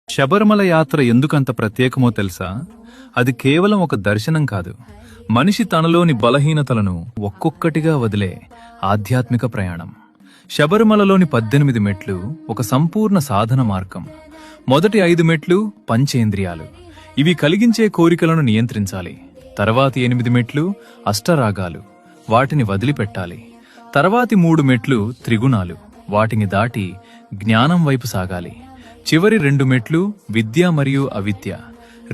శబరిమల యాత్ర ఎందుకంత ప్రత్యేకమో తెలుసా? అది కేవలం ఒక దర్శనం కాదు, మనిషి తనలోని బలహీనతలను ఒక్కొక్కటిగా వదిలే ఆధ్యాత్మిక ప్రయాణం. శబరిమలలోని 18 మెట్లు ఒక సంపూర్ణ సాధన మార్గం. మొదటి 5 మెట్లు పంచేంద్రియాలు, ఇవి కలిగించే కోరికలను నియంత్రించాలి. తర్వాతి 8 మెట్లు అష్టరాగాలు, వాటిని వదిలిపెట్టాలి. తర్వాతి 3 మెట్లు త్రిగుణాలు, వాటిని దాటి జ్ఞానం వైపు సాగాలి. చివరి 2 మెట్లు విద్య మరియు అవిద్య,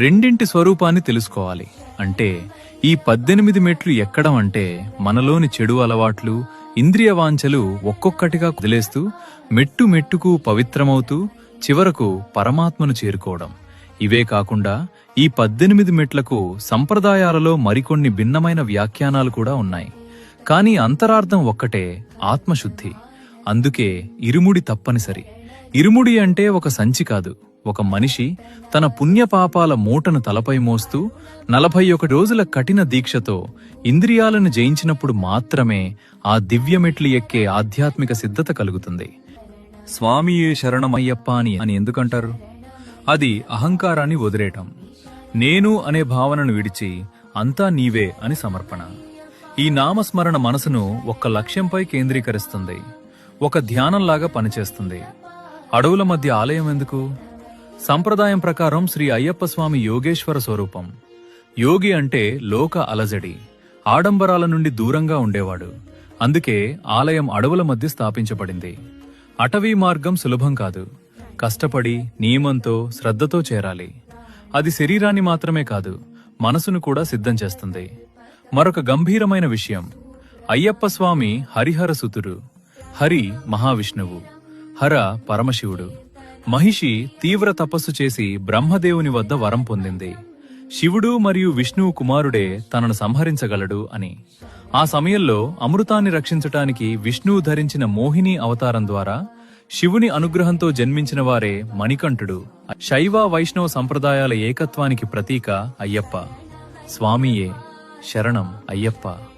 రెండింటి స్వరూపాన్ని తెలుసుకోవాలి. అంటే ఈ 18 మెట్లు ఎక్కడం అంటే మనలోని చెడు అలవాట్లు, ఇంద్రియ వాంఛలు ఒక్కొక్కటిగా వదిలేస్తూ మెట్టు మెట్టుకు పవిత్రమవుతూ చివరకు పరమాత్మను చేరుకోవడం. ఇవే కాకుండా ఈ 18 మెట్లకు సంప్రదాయాలలో మరికొన్ని భిన్నమైన వ్యాఖ్యానాలు కూడా ఉన్నాయి. కానీ అంతరార్థం ఒక్కటే, ఆత్మశుద్ధి. అందుకే ఇరుముడి తప్పనిసరి. ఇరుముడి అంటే ఒక సంచి కాదు, ఒక మనిషి తన పుణ్యపాపాల మూటను తలపై మోస్తూ 41 రోజుల కఠిన దీక్షతో ఇంద్రియాలను జయించినప్పుడు మాత్రమే ఆ దివ్యమెట్లు ఎక్కే ఆధ్యాత్మిక సిద్ధత కలుగుతుంది. స్వామియే శరణమయ్యప్ప అని ఎందుకంటారు? అది అహంకారాన్ని వదిలేయటం, నేను అనే భావనను విడిచి అంతా నీవే అని సమర్పణ. ఈ నామస్మరణ మనసును ఒక్క లక్ష్యంపై కేంద్రీకరిస్తుంది, ఒక ధ్యానంలాగా పనిచేస్తుంది. అడవుల మధ్య ఆలయం ఎందుకు? సంప్రదాయం ప్రకారం శ్రీ అయ్యప్ప స్వామి యోగేశ్వర స్వరూపం. యోగి అంటే లోక అలజడి, ఆడంబరాల నుండి దూరంగా ఉండేవాడు. అందుకే ఆలయం అడవుల మధ్య స్థాపించబడింది. అటవీ మార్గం సులభం కాదు, కష్టపడి నియమంతో శ్రద్ధతో చేరాలి. అది శరీరాన్ని మాత్రమే కాదు, మనసును కూడా సిద్ధం చేస్తుంది. మరొక గంభీరమైన విషయం, అయ్యప్ప స్వామి హరిహర సుతుడు. హరి మహావిష్ణువు, హర పరమశివుడు. మహిషి తీవ్ర తపస్సు చేసి బ్రహ్మదేవుని వద్ద వరం పొందింది, శివుడు మరియు విష్ణువు కుమారుడే తనను సంహరించగలడు అని. ఆ సమయంలో అమృతాన్ని రక్షించటానికి విష్ణువు ధరించిన మోహిని అవతారం ద్వారా శివుని అనుగ్రహంతో జన్మించిన వారే మణికంఠుడు. శైవ వైష్ణవ సంప్రదాయాల ఏకత్వానికి ప్రతీక అయ్యప్ప. స్వామియే శరణం అయ్యప్ప.